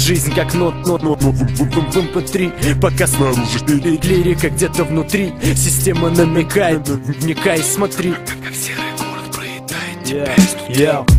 Жизнь как нот в MP3, пока снаружи лирика где-то внутри. Система намекает, вникай, смотри.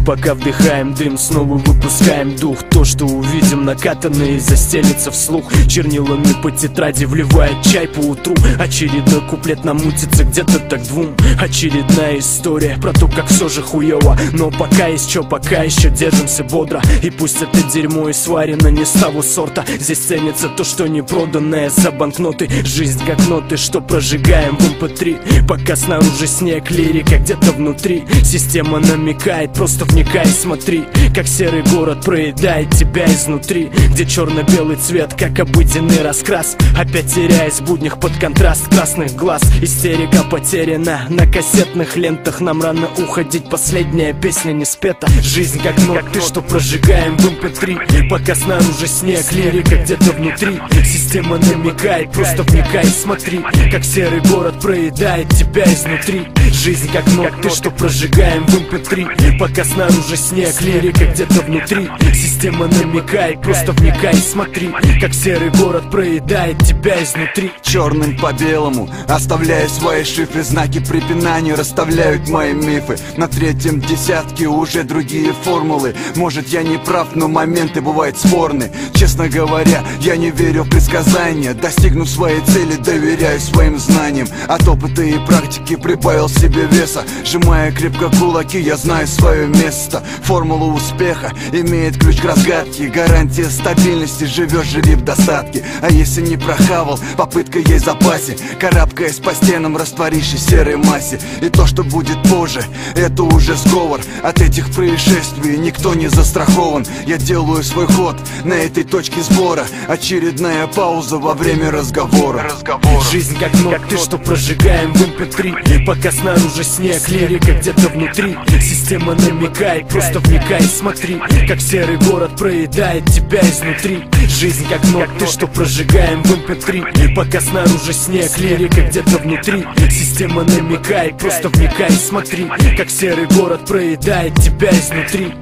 Пока вдыхаем дым, снова выпускаем дух. То, что увидим, накатанное застелится вслух. Чернилами по тетради вливает чай по утру. Очередной куплет намутится где-то так двум. Очередная история про то, как все же хуево. Но пока есть чё, пока еще держимся бодро. И пусть это дерьмо и сварено не с того сорта. Здесь ценится то, что не проданное за банкноты. Жизнь как ноты, что прожигаем в MP3. Пока снаружи снег, лирика где-то внутри. Система намекает, просто вникай, смотри. Как серый город проедает тебя изнутри. Где черно-белый цвет, как обыденный раскрас. Опять теряясь в буднях под контраст красных глаз. Истерика потеряна на кассетных лентах. Нам рано уходить, последняя песня не спета. Жизнь как ноты, что прожигаем в MP3. Пока снаружи снег, лирика где-то внутри. Система намекает, просто вникай, смотри. Как серый город проедает тебя изнутри. Жизнь как ноты, что прожигаем в MP3. Пока снаружи снег, лирика где-то внутри. Система намекает, просто вникай, смотри. Как серый город проедает тебя изнутри. Черным по белому, оставляя свои шифры. Знаки препинания расставляют мои мифы. На третьем десятке уже другие формулы. Может, я не прав, но моменты бывают спорны. Честно говоря, я не верю в предсказания. Достигнув своей цели, доверяю своим знаниям. От опыта и практики прибавил себе веса. Сжимая крепко кулаки, я знаю свое место. Формула успеха имеет ключ к разгадке. Гарантия стабильности, живешь, живи в достатке. А если не прохавал, попытка есть в запасе. Карабкаясь по стенам, растворившись в серой массе. И то, что будет позже, это уже сговор. От этих происшествий никто не застрахован. Я делаю свой ход на этой точке сбора. Очередная пауза во время разговора. Жизнь как ноты, что прожигаем в MP3. Пока снаружи снег, лирика где-то внутри. Система намекает, просто вникай, смотри. Как серый город проедает тебя изнутри. Жизнь как ноты, что прожигаем в MP3. Пока снаружи снег, лирика где-то внутри. Система намекает, просто вникай, смотри. Как серый город проедает тебя изнутри.